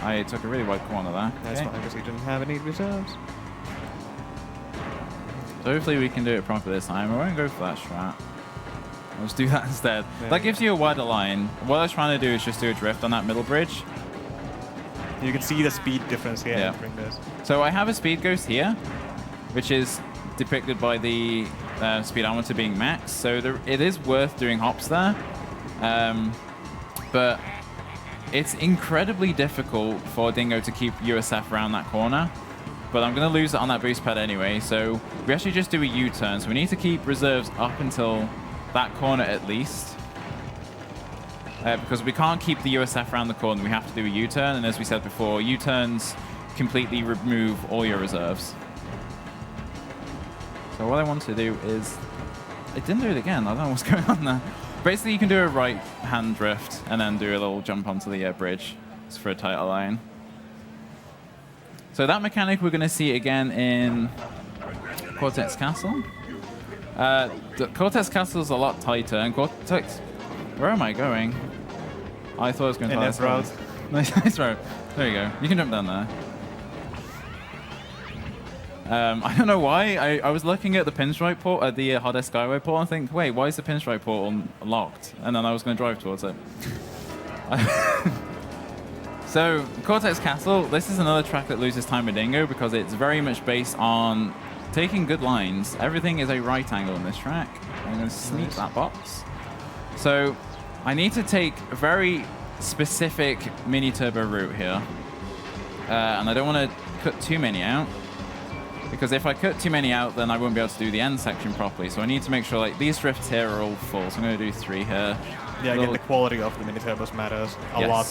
I took a really wide corner there. That's fine, because he didn't have any reserves. So hopefully we can do it properly this time. I won't go for that strat. I'll just do that instead. Yeah. That gives you a wider line. What I was trying to do is just do a drift on that middle bridge. You can see the speed difference here. Yeah. So I have a speed ghost here, which is depicted by the speedometer being max. So it is worth doing hops there. But it's incredibly difficult for Dingo to keep USF around that corner, but I'm going to lose it on that boost pad anyway, so we actually just do a U-turn, so we need to keep reserves up until that corner at least, because we can't keep the USF around the corner, we have to do a U-turn, and as we said before, U-turns completely remove all your reserves. So what I want to do is, it didn't do it again, I don't know what's going on there. Basically, you can do a right-hand drift and then do a little jump onto the bridge just for a tighter line. So that mechanic we're going to see again in Cortex Castle. The Cortex Castle is a lot tighter, and Cortex... Where am I going? I thought I was going to... In that route. Nice route. There you go. You can jump down there. I don't know why. I was looking at the pinstripe port, at the Hot Skyway port, and think, wait, why is the pinstripe port locked? And then I was going to drive towards it. So, Cortex Castle, this is another track that loses time with Dingo because it's very much based on taking good lines. Everything is a right angle in this track. I'm going to sneak that box. So, I need to take a very specific mini turbo route here. and I don't want to cut too many out, because if I cut too many out, then I won't be able to do the end section properly. So I need to make sure like these drifts here are all full. So I'm going to do 3 here. Yeah, again, the quality of the mini turbos matters a lot.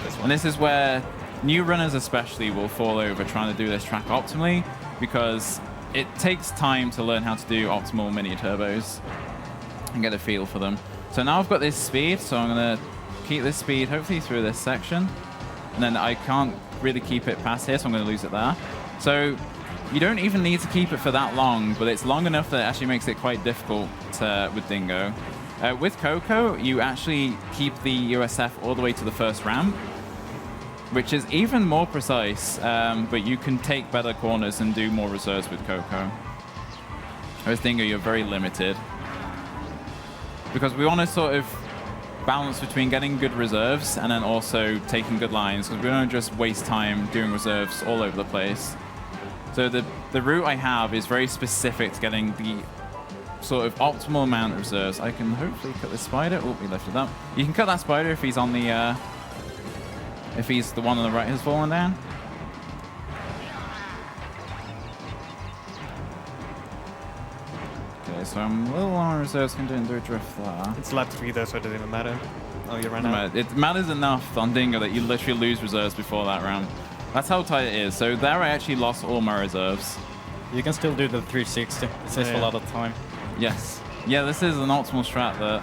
This one. And this is where new runners especially will fall over trying to do this track optimally, because it takes time to learn how to do optimal mini turbos and get a feel for them. So now I've got this speed, so I'm going to keep this speed hopefully through this section. And then I can't really keep it past here, so I'm going to lose it there. So you don't even need to keep it for that long, but it's long enough that it actually makes it quite difficult with Dingo. With Coco, you actually keep the USF all the way to the first ramp, which is even more precise, but you can take better corners and do more reserves with Coco. Whereas Dingo, you're very limited. Because we want to sort of balance between getting good reserves and then also taking good lines, because we don't just waste time doing reserves all over the place. So the route I have is very specific to getting the sort of optimal amount of reserves. I can hopefully cut this spider. Oh, he lifted up. You can cut that spider if he's on the if he's the one on the right has fallen down. Okay, so I'm a little on reserves, can do a drift there. It's lap 3 though, so it doesn't even matter. Oh, you ran out. It matters enough on Dingo that you literally lose reserves before that round. That's how tight it is. So there I actually lost all my reserves. You can still do the 360. It saves a lot of time. Yes. Yeah, this is an optimal strat that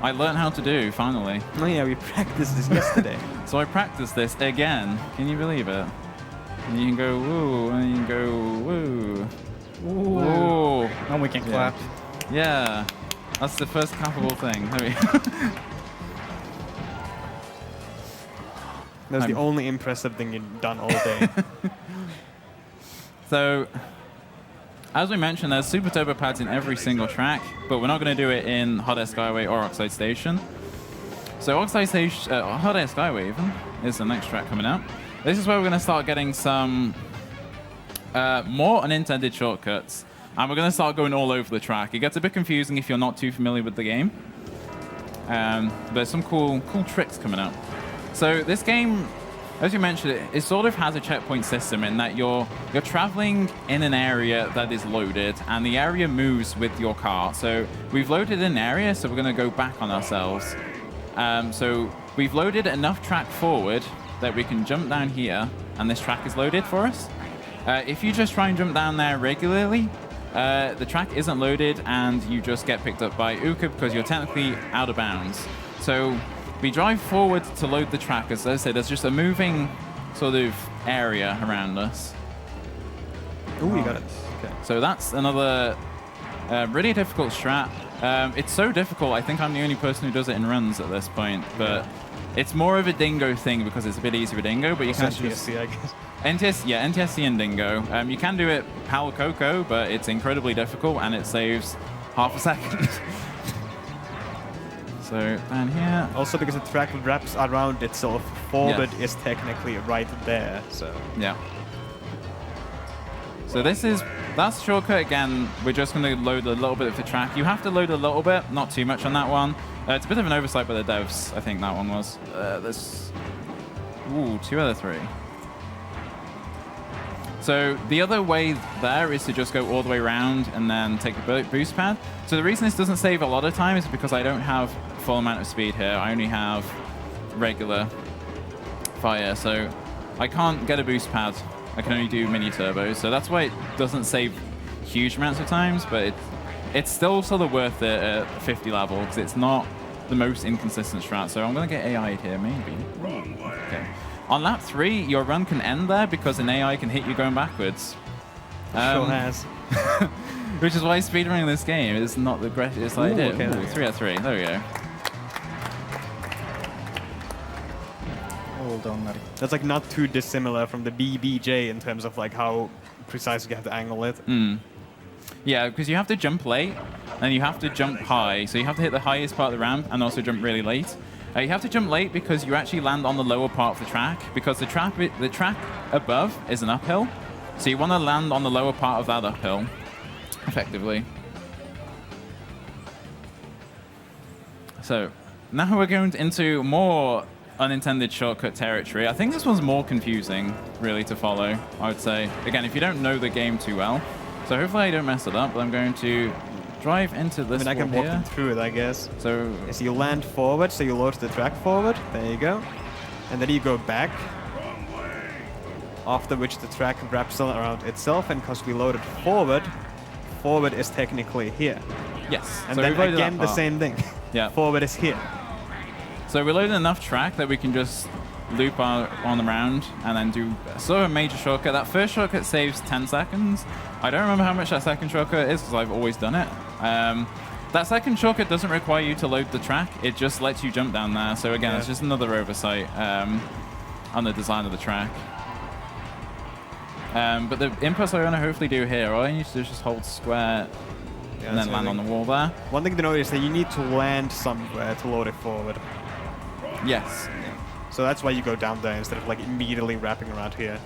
I learned how to do, finally. Oh yeah, we practiced this yesterday. So I practiced this again. Can you believe it? And you can go woo, and you can go woo. Woo. Now we can clap. Yeah. That's the first clappable thing. There we go. That's the only impressive thing you've done all day. So, as we mentioned, there's super turbo pads in every single track, but we're not going to do it in Hot Air Skyway or Oxide Station. So Oxide Station, Hot Air Skyway even, is the next track coming up. This is where we're going to start getting some more unintended shortcuts. And we're going to start going all over the track. It gets a bit confusing if you're not too familiar with the game. There's some cool tricks coming up. So this game, as you mentioned, it sort of has a checkpoint system in that you're traveling in an area that is loaded, and the area moves with your car. So we've loaded an area, so we're going to go back on ourselves. So we've loaded enough track forward that we can jump down here, and this track is loaded for us. If you just try and jump down there regularly, the track isn't loaded, and you just get picked up by Uka because you're technically out of bounds. So we drive forward to load the track. As I said, there's just a moving sort of area around us. Oh, you got it. Okay. So that's another really difficult strat. It's so difficult, I think I'm the only person who does it in runs at this point, but it's more of a Dingo thing because it's a bit easier with Dingo, but you can just... NTSC, I guess. NTSC and Dingo. You can do it Pal Coco, but it's incredibly difficult and it saves half a second. So down here. Also because the track wraps around itself, forward is technically right there. So yeah. So that's shortcut again. We're just going to load a little bit of the track. You have to load a little bit, not too much on that one. It's a bit of an oversight by the devs. I think that one was. This. Ooh, 2 out of 3. So the other way there is to just go all the way around and then take the boost pad. So the reason this doesn't save a lot of time is because I don't have full amount of speed here. I only have regular fire, so I can't get a boost pad. I can only do mini turbos, so that's why it doesn't save huge amounts of times, but it's still sort of worth it at 50 level because it's not the most inconsistent strat. So I'm going to get AI'd here, maybe. Okay. On lap 3, your run can end there because an AI can hit you going backwards. Sure has. Which is why speedrunning this game is not the greatest idea. Okay, Ooh, 3 out of 3. There we go. Hold on, Natty. That's like not too dissimilar from the BBJ in terms of like how precise you have to angle it. Yeah, because you have to jump late and you have to jump high. So you have to hit the highest part of the ramp and also jump really late. You have to jump late because you actually land on the lower part of the track, because the track above is an uphill. So you want to land on the lower part of that uphill, effectively. So now we're going into more unintended shortcut territory. I think this one's more confusing, really, to follow, I would say. Again, if you don't know the game too well. So hopefully I don't mess it up, but I'm going to drive into this I can walk them through it, I guess. So you land forward, so you load the track forward. There you go. And then you go back. After which the track wraps around itself, and because we loaded forward, forward is technically here. yes. And so then we've again, the same thing. Yeah. Forward is here. So we loaded enough track that we can just loop on the round and then do sort of a major shortcut. That first shortcut saves 10 seconds. I don't remember how much that second shortcut is because I've always done it. That second shortcut doesn't require you to load the track. It just lets you jump down there. So again, it's just another oversight on the design of the track. But the inputs I want to hopefully do here, all I need to do is just hold square and then land on the wall there. One thing to note is that you need to land somewhere to load it forward. Yes. So that's why you go down there instead of like immediately wrapping around here.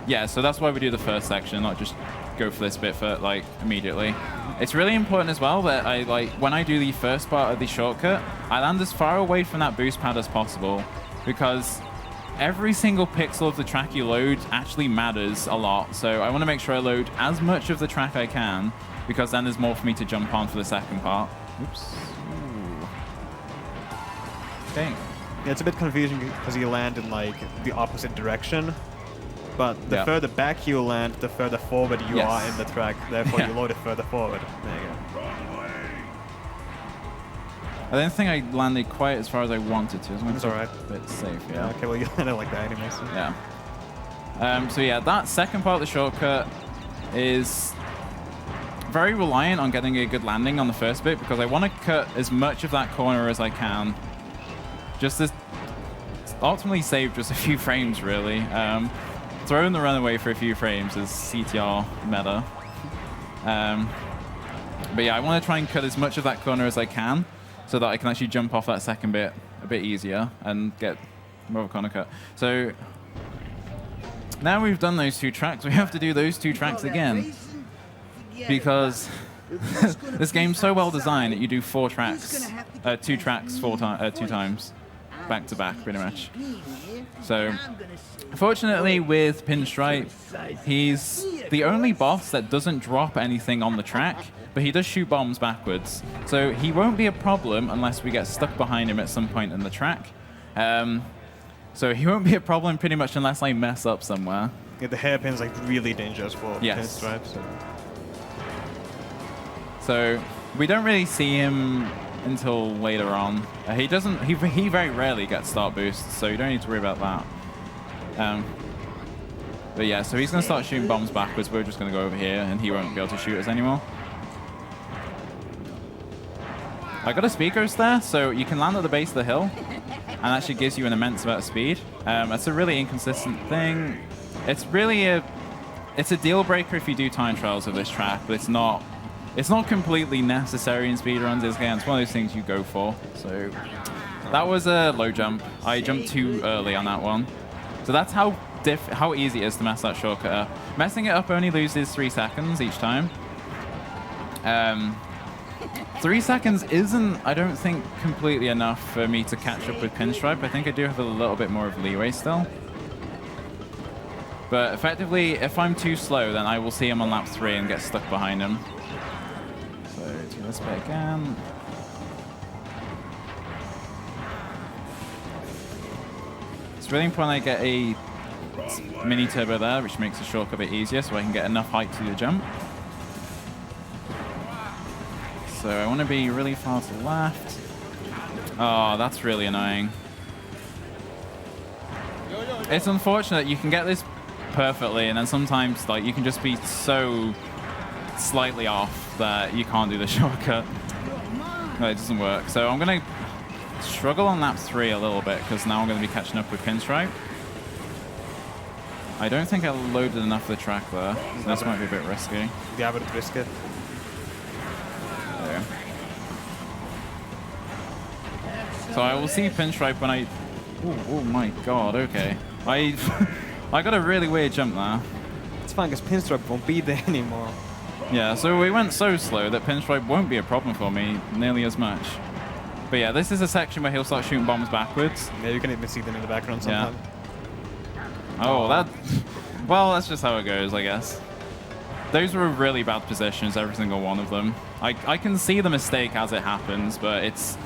Yeah, so that's why we do the first section, not just go for this bit for like immediately. It's really important as well that I when I do the first part of the shortcut, I land as far away from that boost pad as possible, because every single pixel of the track you load actually matters a lot. So I want to make sure I load as much of the track I can, because then there's more for me to jump on for the second part. Oops. Ooh. Okay. Yeah, it's a bit confusing because you land in like the opposite direction. But the further back you land, the further forward you are in the track. Therefore, you load it further forward. There you go. I don't think I landed quite as far as I wanted to. It's alright. A bit safe, yeah. Okay, well, you landed like that anyway. So. Yeah. So yeah, that second part of the shortcut is very reliant on getting a good landing on the first bit, because I want to cut as much of that corner as I can. Just to ultimately save just a few frames, really. Throwing the runaway for a few frames is CTR meta. But yeah, I want to try and cut as much of that corner as I can, so that I can actually jump off that second bit a bit easier and get more of a corner cut. So now we've done those two tracks, we have to do those two tracks again, because this game's so well designed that you do two tracks two times, back to back, pretty much. So fortunately with Pinstripe, he's the only boss that doesn't drop anything on the track, but he does shoot bombs backwards. So he won't be a problem unless we get stuck behind him at some point in the track. So he won't be a problem pretty much unless I mess up somewhere. Yeah, the hairpin's like really dangerous for Pinstripe. So we don't really see him until later on. He very rarely gets start boosts, so you don't need to worry about that. But yeah, so he's going to start shooting bombs backwards. We're just going to go over here, and he won't be able to shoot us anymore. I got a speed ghost there, so you can land at the base of the hill, and that actually gives you an immense amount of speed. That's a really inconsistent thing. It's a deal breaker if you do time trials of this track, but it's not completely necessary in speedruns. It's one of those things you go for. So that was a low jump. I jumped too early on that one. So that's how easy it is to mess that shortcut up. Messing it up only loses 3 seconds each time. 3 seconds isn't, I don't think, completely enough for me to catch up with Pinstripe. I think I do have a little bit more of leeway still. But effectively, if I'm too slow, then I will see him on lap 3 and get stuck behind him. So do this bit again. It's really important I get a mini turbo there, which makes the shortcut a bit easier, so I can get enough height to do the jump. So I want to be really far to the left. Oh, that's really annoying. It's unfortunate you can get this perfectly, and then sometimes like you can just be so slightly off that you can't do the shortcut. No, it doesn't work. So I'm going to struggle on lap 3 a little bit, because now I'm going to be catching up with Pinstripe. I don't think I loaded enough of the track there. So this might be a bit risky. Yeah, but risk it. There. So I will see Pinstripe when I... Oh my god, okay. I got a really weird jump there. It's fine, because Pinstripe won't be there anymore. Yeah, so we went so slow that Pinstripe won't be a problem for me nearly as much. But yeah, this is a section where he'll start shooting bombs backwards. Yeah, you can even see them in the background Yeah. sometimes. Oh, that... Well, that's just how it goes, I guess. Those were really bad positions, every single one of them. I can see the mistake as it happens, but it's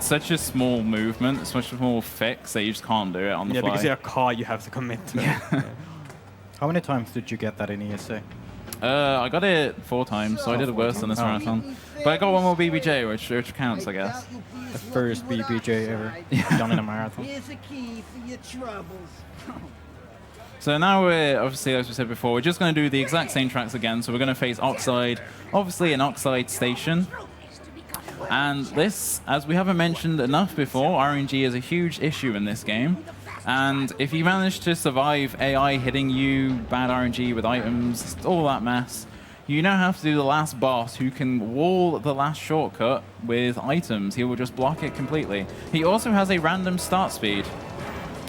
such a small movement, it's such a small fix that you just can't do it on the fly. Yeah, because you're a car, you have to commit to. Yeah. How many times did you get that in ESA? I got it 4 times, so I did it worse than this marathon. But I got one more BBJ, which counts, I guess. The first BBJ ever done in a marathon. Here's a key for your troubles. So now we're, obviously, as we said before, we're just going to do the exact same tracks again. So we're going to face Oxide, obviously an Oxide station. And this, as we haven't mentioned enough before, RNG is a huge issue in this game. And if you manage to survive AI hitting you, bad RNG with items, all that mess, you now have to do the last boss who can wall the last shortcut with items. He will just block it completely. He also has a random start speed.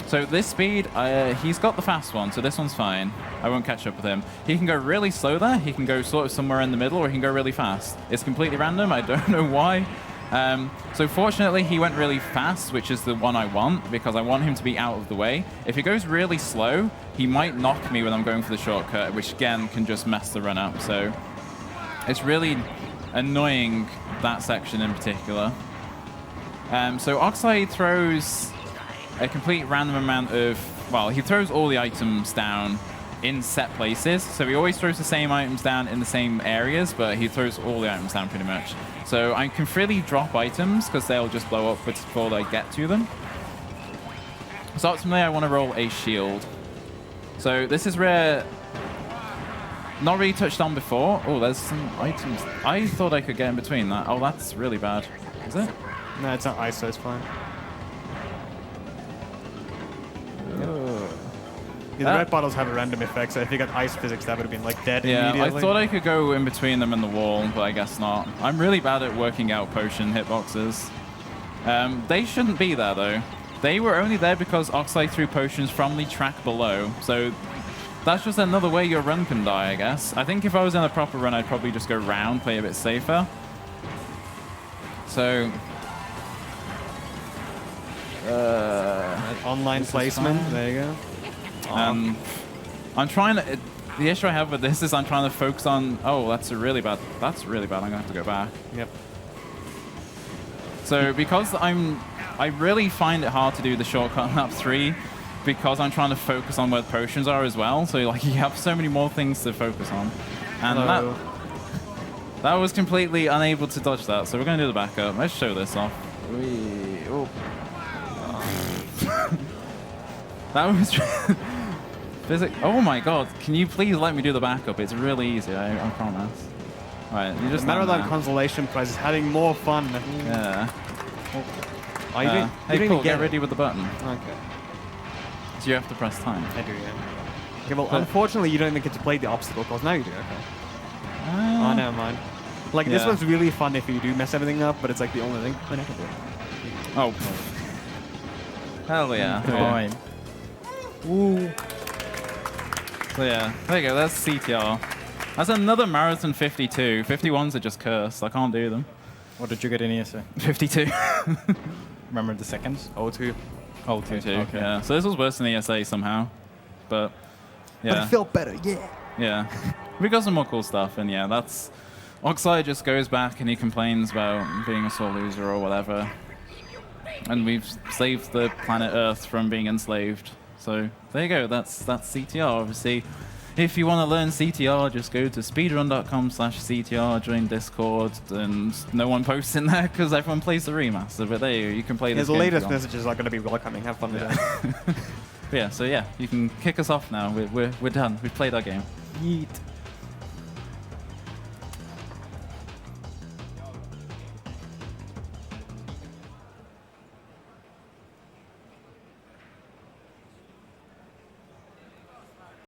So this speed, he's got the fast one, so this one's fine. I won't catch up with him. He can go really slow there. He can go sort of somewhere in the middle, or he can go really fast. It's completely random. I don't know why. So fortunately, he went really fast, which is the one I want, because I want him to be out of the way. If he goes really slow, he might knock me when I'm going for the shortcut, which again can just mess the run up. So it's really annoying, that section in particular. So Oxide throws a complete random amount of, well, he throws all the items down in set places. So he always throws the same items down in the same areas, but he throws all the items down pretty much. So I can freely drop items because they'll just blow up before I get to them. So ultimately I want to roll a shield. So this is where, not really touched on before. Oh, there's some items. I thought I could get in between that. Oh, that's really bad. Is it? No, it's not ice, so it's fine. Yeah, the red bottles have a random effect, so if you got ice physics, that would have been like dead immediately. I thought I could go in between them and the wall, but I guess not. I'm really bad at working out potion hitboxes. They shouldn't be there, though. They were only there because Oxide threw potions from the track below, so that's just another way your run can die, I guess. I think if I was in a proper run, I'd probably just go round, play a bit safer. So... online placement, there you go. I'm trying to... The issue I have with this is I'm trying to focus on... Oh, that's really bad. That's really bad. I'm going to have to go back. Yep. So because I really find it hard to do the shortcut on lap 3 because I'm trying to focus on where the potions are as well. So like you have so many more things to focus on. And that was completely unable to dodge that. So we're going to do the backup. Let's show this off. That was... Oh my god, can you please let me do the backup? It's really easy, I promise. Alright, you just... Marathon consolation prize is having more fun. Yeah. Oh, you didn't hey, even cool, get ready with the button. Okay. So you have to press time. I do, yeah. Okay, well, unfortunately, you don't even get to play the obstacle course. Now you do, okay. Oh, never mind. Like, this one's really fun if you do mess everything up, but it's like the only thing. I can do it. Oh. Hell yeah. Fine. Ooh. So yeah, there you go, that's CTR. That's another Marathon 52. 51s are just cursed, I can't do them. What did you get in ESA? 52. Remember the seconds? 02. Oh, two. Okay. Yeah, so this was worse than ESA somehow. But, yeah. But it felt better, yeah. Yeah. We got some more cool stuff, and yeah, that's... Oxide just goes back and he complains about being a sore loser or whatever. And we've saved the planet Earth from being enslaved. So there you go, that's CTR. Obviously, if you want to learn CTR, just go to speedrun.com/CTR, join Discord, and no one posts in there because everyone plays the remaster. But there you can play this. The latest messages are going to be welcoming. Have fun with that. Yeah, so yeah, you can kick us off now. We're done. We've played our game. Yeet.